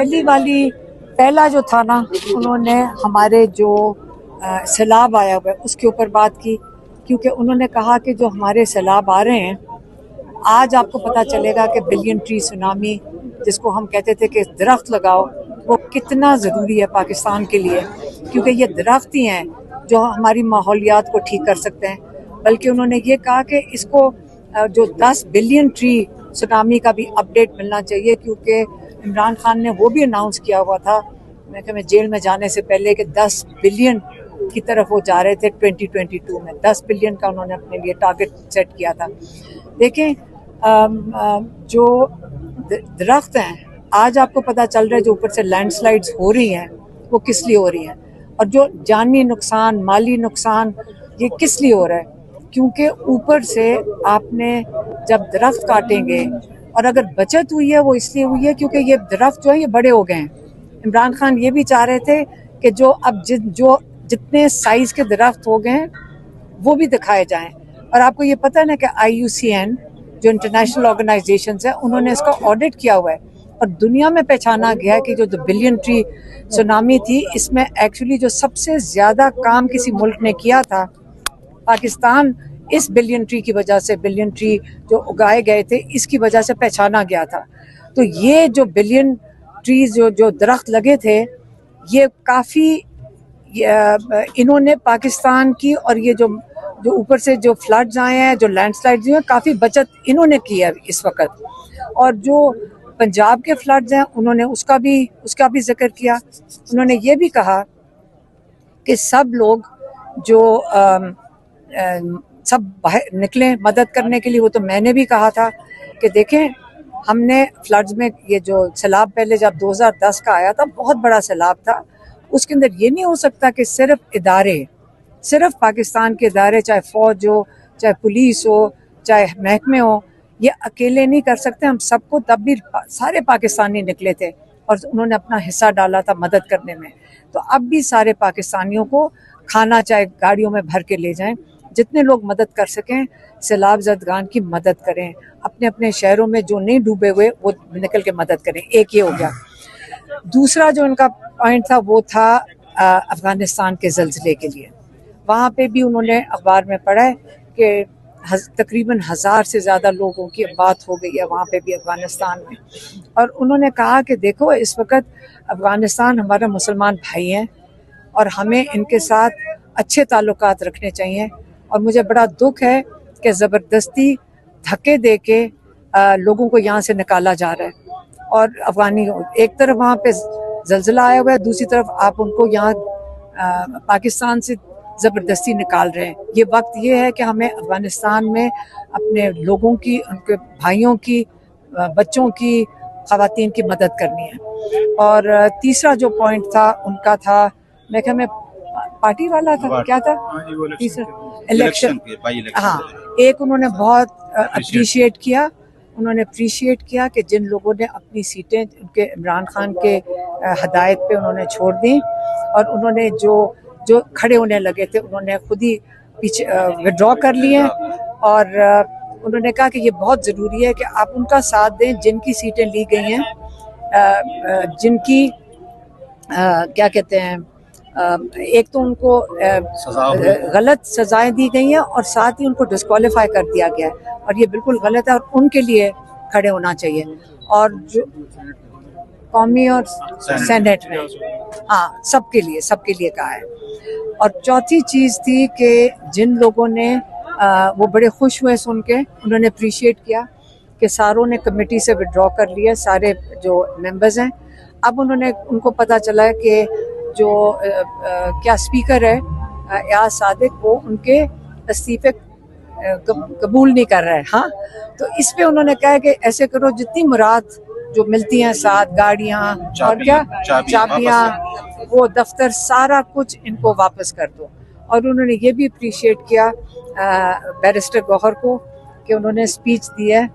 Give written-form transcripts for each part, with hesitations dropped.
पहला जो था ना, उन्होंने हमारे जो सैलाब आया हुआ है उसके ऊपर बात की, क्योंकि उन्होंने कहा कि जो हमारे सैलाब आ रहे हैं, आज आपको पता चलेगा कि बिलियन ट्री सुनामी जिसको हम कहते थे कि दरख्त लगाओ, वो कितना ज़रूरी है पाकिस्तान के लिए, क्योंकि ये दरख्त ही हैं जो हमारी माहौलियात को ठीक कर सकते हैं। बल्कि उन्होंने ये कहा कि इसको जो 10 बिलियन ट्री सुनामी का भी अपडेट मिलना चाहिए, क्योंकि इमरान खान ने वो भी अनाउंस किया हुआ था मैं जेल में जाने से पहले कि 10 बिलियन की तरफ वो जा रहे थे 2022 में। 10 बिलियन का उन्होंने अपने लिए टारगेट सेट किया था। देखें, जो दरख्त हैं, आज आपको पता चल रहा है जो ऊपर से लैंडस्लाइड्स हो रही हैं वो किस लिए हो रही हैं, और जो जानी नुकसान, माली नुकसान, ये किस लिए हो रहा है, क्योंकि ऊपर से आपने जब दरख्त काटेंगे, और अगर बचत हुई है वो इसलिए हुई है क्योंकि ये दरख्त जो है ये बड़े हो गए हैं। इमरान खान ये भी चाह रहे थे कि जो अब जितने साइज के दरख्त हो गए हैं वो भी दिखाए जाएं। और आपको ये पता है ना कि IUCN जो इंटरनेशनल ऑर्गेनाइजेशन है, उन्होंने इसका ऑडिट किया हुआ है और दुनिया में पहचाना गया है कि जो बिलियन ट्री सुनामी थी, इसमें एक्चुअली जो सबसे ज़्यादा काम किसी मुल्क ने किया था, पाकिस्तान इस बिलियन ट्री की वजह से, बिलियन ट्री जो उगाए गए थे इसकी वजह से पहचाना गया था। तो ये जो बिलियन ट्रीज जो दरख्त लगे थे, ये काफ़ी इन्होंने पाकिस्तान की, और ये जो ऊपर से जो फ्लड्स आए हैं, जो लैंडस्लाइड्स हुए हैं, काफ़ी बचत इन्होंने की है इस वक्त। और जो पंजाब के फ्लड्स हैं, उन्होंने उसका भी जिक्र किया। उन्होंने ये भी कहा कि सब लोग जो सब बाहर निकलें मदद करने के लिए। वो तो मैंने भी कहा था कि देखें, हमने फ्लड्स में ये जो सैलाब पहले जब 2010 का आया था, बहुत बड़ा सैलाब था, उसके अंदर ये नहीं हो सकता कि सिर्फ पाकिस्तान के इदारे, चाहे फौज हो, चाहे पुलिस हो, चाहे महकमे हो, ये अकेले नहीं कर सकते। हम सबको, तब भी सारे पाकिस्तानी निकले थे और उन्होंने अपना हिस्सा डाला था मदद करने में। तो अब भी सारे पाकिस्तानियों को खाना चाहे गाड़ियों में भर के ले जाएं, जितने लोग मदद कर सकें सैलाब ज़दगान की मदद करें। अपने अपने शहरों में जो नहीं डूबे हुए वो निकल के मदद करें। एक ये हो गया। दूसरा जो उनका पॉइंट था वो था अफ़गानिस्तान के ज़लज़ले के लिए। वहाँ पे भी उन्होंने अखबार में पढ़ा है कि तकरीबन 1000 से ज़्यादा लोगों की बात हो गई है वहाँ पे भी, अफ़गानिस्तान में। और उन्होंने कहा कि देखो, इस वक्त अफ़गानिस्तान हमारा मुसलमान भाई हैं और हमें इनके साथ अच्छे ताल्लुकात रखने चाहिए। और मुझे बड़ा दुख है कि ज़बरदस्ती धक्के दे के लोगों को यहाँ से निकाला जा रहा है। और अफ़गानी, एक तरफ वहाँ पे ज़लज़ला आया हुआ है, दूसरी तरफ आप उनको यहाँ पाकिस्तान से ज़बरदस्ती निकाल रहे हैं। ये वक्त ये है कि हमें अफ़गानिस्तान में अपने लोगों की, उनके भाइयों की, बच्चों की, ख़वातीन की मदद करनी है। और तीसरा जो पॉइंट था उनका था, मैं क्या, मैं पार्टी वाला था, क्या था तीसरा, इलेक्शन। हाँ, एक उन्होंने बहुत अप्रिशिएट किया। उन्होंने अप्रिशिएट किया कि जिन लोगों ने अपनी सीटें उनके इमरान खान के हदायत पे उन्होंने छोड़ दी, और उन्होंने जो खड़े होने लगे थे उन्होंने खुद ही पीछे विड्रॉ कर लिए। और उन्होंने कहा कि ये बहुत ज़रूरी है कि आप उनका साथ दें जिनकी सीटें ली गई हैं, जिनकी क्या कहते हैं, एक तो उनको गलत सजाएं दी गई हैं और साथ ही उनको डिस्क्वालीफाई कर दिया गया है, और ये बिल्कुल गलत है और उनके लिए खड़े होना चाहिए। और जो कौमी और सेनेट में, हाँ, सबके लिए कहा है। और चौथी चीज़ थी कि जिन लोगों ने वो बड़े खुश हुए सुन के, उन्होंने अप्रिशिएट किया कि सारों ने कमेटी से विड्रॉ कर लिया, सारे जो मेंबर्स हैं। अब उनको पता चला है कि जो क्या स्पीकर है एयाज सादिक, वो उनके इस्तीफे कबूल नहीं कर रहा है। हाँ, तो इस पे उन्होंने कहा कि ऐसे करो, जितनी मुराद जो मिलती हैं, साथ गाड़ियाँ और क्या चाबियाँ, वो दफ्तर, सारा कुछ इनको वापस कर दो। और उन्होंने ये भी अप्रिशिएट किया बैरिस्टर गौहर को कि उन्होंने स्पीच दी है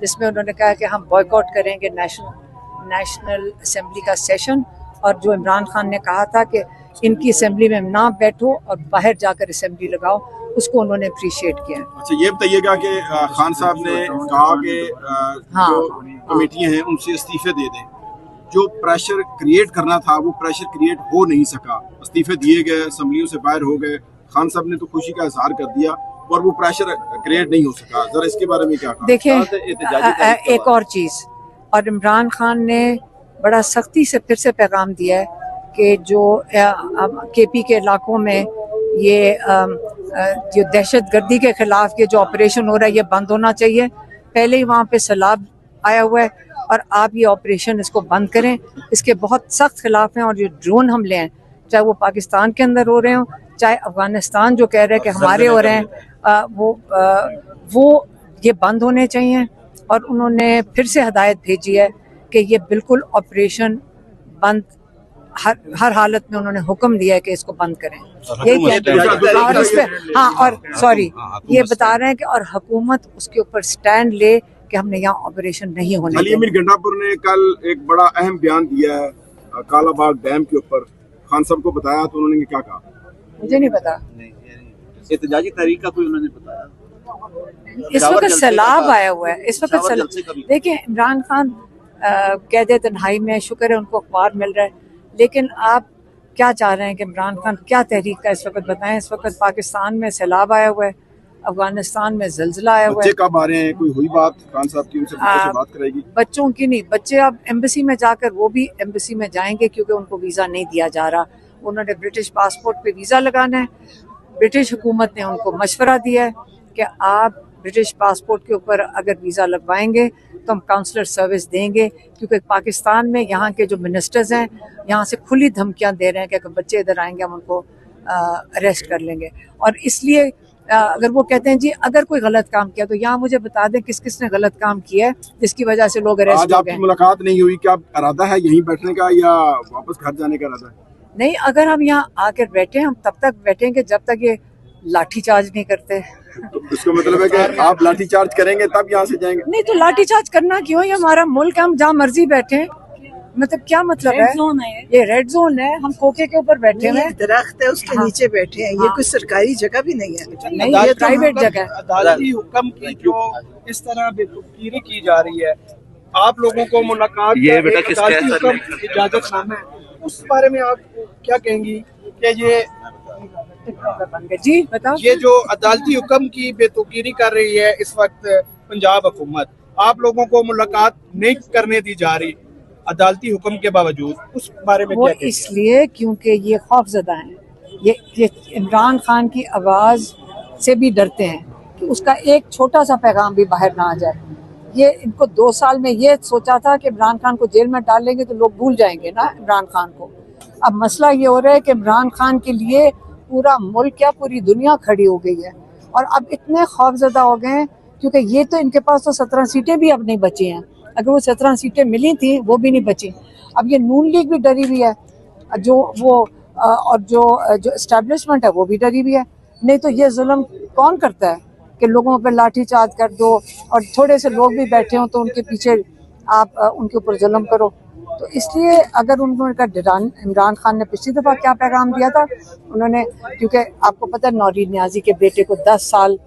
जिसमें उन्होंने कहा कि हम बॉयकॉट करेंगे नेशनल असेंबली का सेशन, और जो इमरान खान ने कहा था कि इनकी असेंबली में ना बैठो और बाहर जाकर असेंबली लगाओ, उसको उन्होंने अप्रिशिएट किया। अच्छा, ये बताइएगा कि खान साहब ने कहा कि जो कमेटियां हैं उनसे इस्तीफे दे दें, जो प्रेशर क्रिएट करना था वो प्रेशर क्रिएट हो नहीं सका, इस्तीफे दिए गए, असम्बलियों से बाहर हो गए, खान साहब ने तो खुशी का इजहार कर दिया और वो प्रेशर क्रिएट नहीं हो सका। जरा इसके बारे में क्या कहा? देखिए एक और चीज, और इमरान खान ने बड़ा सख्ती से फिर से पैगाम दिया है कि जो केपी के इलाकों में ये जो दहशतगर्दी के खिलाफ ये जो ऑपरेशन हो रहा है ये बंद होना चाहिए। पहले ही वहाँ पे सैलाब आया हुआ है और आप ये ऑपरेशन इसको बंद करें, इसके बहुत सख्त खिलाफ हैं। और जो ड्रोन हमले हैं, चाहे वो पाकिस्तान के अंदर हो रहे हों, चाहे अफगानिस्तान जो कह रहे हैं कि हमारे हो रहे हैं, वो ये बंद होने चाहिए। और उन्होंने फिर से हदायत भेजी है कि ये बिल्कुल ऑपरेशन बंद, हर हालत में उन्होंने हुक्म दिया है कि इसको बंद करें। और इस पे और सॉरी ये बता रहे हैं कि और हुकूमत उसके ऊपर स्टैंड ले कि हमने यहाँ ऑपरेशन नहीं होने अली अमीर गंडापुर ने कल एक बड़ा अहम बयान दिया है कालाबाग डैम के ऊपर, खान साहब को बताया तो उन्होंने क्या कहा? मुझे नहीं पता। एहतजाजी तहरीक का कोई उन्होंने बताया? इस वक्त सैलाब आया हुआ है, इस वक्त देखिए इमरान खान कैद तन्हाई में, शुक्र है उनको अखबार मिल रहा है, लेकिन आप क्या चाह रहे हैं कि इमरान खान क्या तहरीक का इस वक्त बताएं? इस वक्त पाकिस्तान में सैलाब आया हुआ है, अफगानिस्तान में जलजिला आया हुआ है। बच्चे कब आ रहे हैं? कोई हुई बात खान साहब की? उनसे बात करेगी? बच्चों की नहीं, बच्चे अब एम्बेसी में जाकर वो भी एम्बेसी में जाएंगे क्योंकि उनको वीज़ा नहीं दिया जा रहा। उन्होंने ब्रिटिश पासपोर्ट पे वीज़ा लगाना है। ब्रिटिश हुकूमत ने उनको मशवरा दिया है कि आप ब्रिटिश पासपोर्ट के ऊपर अगर वीज़ा लगवाएंगे तो हम काउंसलर सर्विस देंगे, क्योंकि पाकिस्तान में यहाँ के जो मिनिस्टर्स हैं यहाँ से खुली धमकियाँ दे रहे हैं कि अगर बच्चे इधर आएंगे हम उनको अरेस्ट कर लेंगे। और इसलिए अगर वो कहते हैं जी अगर कोई गलत काम किया तो यहाँ मुझे बता दें किस किस ने गलत काम किया है जिसकी वजह से लोग अरेस्ट हो गए। आज आपकी मुलाकात नहीं हुई, क्या इरादा है यहीं बैठने का या वापस घर जाने का इरादा है? नहीं, अगर हम यहाँ आकर बैठे हम तब तक बैठेंगे जब तक ये लाठी चार्ज नहीं करते। तो इसका मतलब है कि आप लाठी चार्ज करेंगे तब यहाँ से जाएंगे? नहीं तो लाठी चार्ज करना क्यों? ये हमारा मुल्क है, हम जहाँ मर्जी बैठे। मतलब क्या मतलब है? ये रेड जोन है, हम खोखे के ऊपर बैठे हुए हैं, दरख्त है उसके नीचे बैठे हैं। ये कोई सरकारी जगह भी नहीं है, नहीं ये प्राइवेट जगह है। अदालती हुक्म की जो इस तरह बेतुकीरी की जा रही है, आप लोगों को मुलाकात ये बेटा किसका है? इजाजतनामा है, उस बारे में आप क्या कहेंगी कि ये जी बताओ। ये जो अदालती हुक्म की बेतुकीरी कर रही है इस वक्त पंजाब हुकूमत, आप लोगों को मुलाकात नहीं करने दी जा रही अदालती हुक्म के बावजूद, उस बारे में वो क्या? इसलिए क्योंकि ये खौफजदा हैं, ये इमरान खान की आवाज़ से भी डरते हैं कि उसका एक छोटा सा पैगाम भी बाहर ना आ जाए। ये इनको 2 साल में ये सोचा था कि इमरान खान को जेल में डालेंगे तो लोग भूल जाएंगे ना इमरान खान को। अब मसला ये हो रहा है कि इमरान खान के लिए पूरा मुल्क क्या पूरी दुनिया खड़ी हो गई है और अब इतने खौफजदा हो गए हैं क्योंकि ये तो इनके पास तो 17 सीटें भी अब नहीं बची हैं। अगर वो 17 सीटें मिली थी वो भी नहीं बची। अब ये नून लीग भी डरी हुई है, जो वो और जो एस्टेब्लिशमेंट है वो भी डरी हुई है। नहीं तो ये जुल्म कौन करता है कि लोगों पे लाठी चार्ज कर दो और थोड़े से लोग भी बैठे हों तो उनके पीछे आप उनके ऊपर जुल्म करो। तो इसलिए अगर उन्होंने इमरान खान ने पिछली दफ़ा क्या पैगाम दिया था, उन्होंने, क्योंकि आपको पता है नौरीन नियाजी के बेटे को 10 साल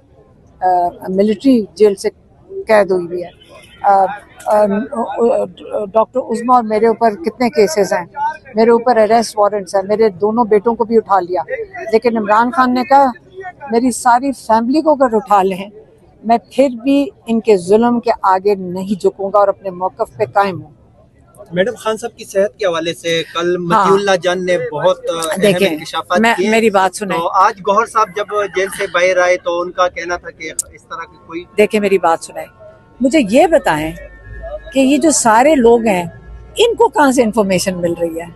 मिलिट्री जेल से कैद हुई हुई है। डॉक्टर उज़मा और मेरे ऊपर कितने केसेस हैं, मेरे ऊपर अरेस्ट वारंट्स हैं, मेरे दोनों बेटों को भी उठा लिया। लेकिन इमरान खान ने कहा मेरी सारी फैमिली को अगर उठा लें मैं फिर भी इनके जुल्म के आगे नहीं झुकूंगा और अपने मौक़िफ़ पे कायम हूँ। मैडम, खान साहब की सेहत के हवाले से कल मतीउल्लाह जान ने बहुत अहम इंकशाफात किए। मेरी बात सुने। तो आज गौहर साहब जब जेल से बाहर आए तो उनका कहना था कि इस तरह की कोई, देखिए मेरी बात सुने, मुझे ये बताएं कि ये जो सारे लोग हैं इनको कहाँ से इंफॉर्मेशन मिल रही है?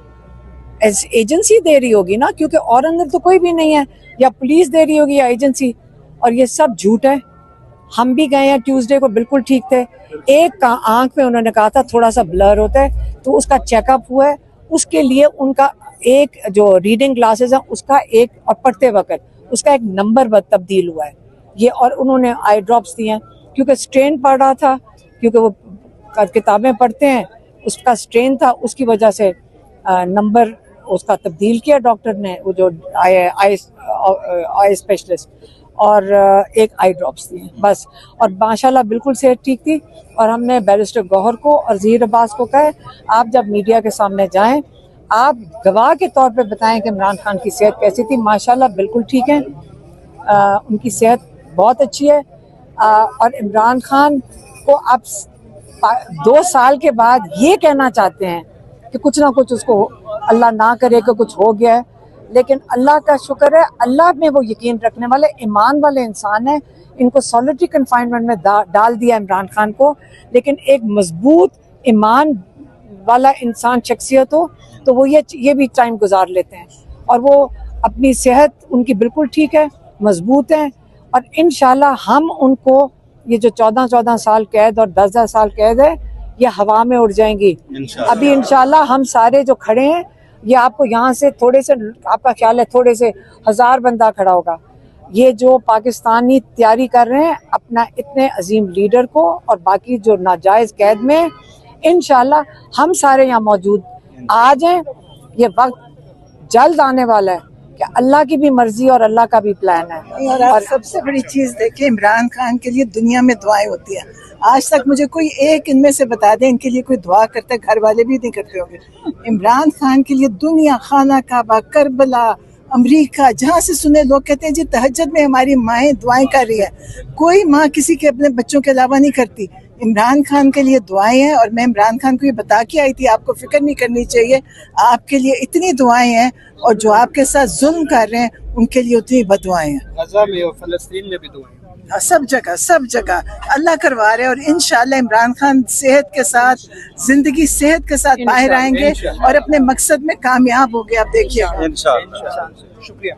एजेंसी दे रही होगी ना, क्योंकि और अंदर तो कोई भी नहीं है, या पुलिस दे रही होगी या एजेंसी, और ये सब झूठ है। हम भी गए हैं ट्यूसडे को, बिल्कुल ठीक थे। एक आंख में उन्होंने कहा था थोड़ा सा ब्लर होता है तो उसका चेकअप हुआ है, उसके लिए उनका एक जो रीडिंग ग्लासेस है उसका एक, और पढ़ते वक्त उसका एक नंबर तब्दील हुआ है ये, और उन्होंने आई ड्रॉप्स दिए हैं क्योंकि स्ट्रेन पड़ रहा था, क्योंकि वो किताबें पढ़ते हैं, उसका स्ट्रेन था, उसकी वजह से नंबर उसका तब्दील किया डॉक्टर ने, वो जो आई स्पेशलिस्ट। और एक आई ड्रॉप्स दिए बस। और माशाल्लाह बिल्कुल सेहत ठीक थी। और हमने बैरिस्टर गौहर को और ज़हीर अब्बास को कहा आप जब मीडिया के सामने जाएं आप गवाह के तौर पे बताएं कि इमरान खान की सेहत कैसी थी। माशाल्लाह बिल्कुल ठीक है, उनकी सेहत बहुत अच्छी है। और इमरान खान को अब 2 साल के बाद ये कहना चाहते हैं कि कुछ ना कुछ उसको अल्लाह ना करे कि कुछ हो गया है, लेकिन अल्लाह का शुक्र है, अल्लाह में वो यकीन रखने वाले ईमान वाले इंसान हैं। इनको सॉलिटरी कन्फाइनमेंट में डाल दिया इमरान खान को, लेकिन एक मजबूत ईमान वाला इंसान शख्सियत हो तो वो ये भी टाइम गुजार लेते हैं। और वो अपनी सेहत उनकी बिल्कुल ठीक है, मजबूत है। और इंशाल्लाह हम उनको ये जो 14 साल कैद और 10 साल कैद है ये हवा में उड़ जाएंगी। अभी इंशाल्लाह हम सारे जो खड़े हैं ये आपको यहाँ से थोड़े से, आपका ख्याल है थोड़े से 1000 बंदा खड़ा होगा। ये जो पाकिस्तानी तैयारी कर रहे हैं अपना इतने अजीम लीडर को और बाकी जो नाजायज कैद में, इंशाल्लाह हम सारे यहाँ मौजूद आ जाएं। ये वक्त जल्द आने वाला है कि अल्लाह की भी मर्जी और अल्लाह का भी प्लान है। और सबसे बड़ी चीज देखिए, इमरान खान के लिए दुनिया में दुआएं होती हैं। आज तक मुझे कोई एक इनमें से बता दे इनके लिए कोई दुआ करता है, घर वाले भी नहीं करते होंगे। इमरान खान के लिए दुनिया, खाना काबा, करबला, अमेरिका, जहाँ से सुने लोग कहते हैं जी तहज्जुद में हमारी माएँ दुआएं कर रही है। कोई माँ किसी के अपने बच्चों के अलावा नहीं करती। इमरान खान के लिए दुआएं हैं। और मैं इमरान खान को ये बता के आई थी आपको फिक्र नहीं करनी चाहिए, आपके लिए इतनी दुआएं हैं और जो आपके साथ जुल्म कर रहे हैं उनके लिए उतनी बदुआएं हैं। गजा में और फलस्तीन में भी दुआएं, सब जगह अल्लाह करवा रहे हैं। और इंशाल्लाह इमरान खान सेहत के साथ, जिंदगी सेहत के साथ बाहर आएंगे और अपने मकसद में कामयाब हो गए। आप देखिए। इंशाल्लाह। शुक्रिया।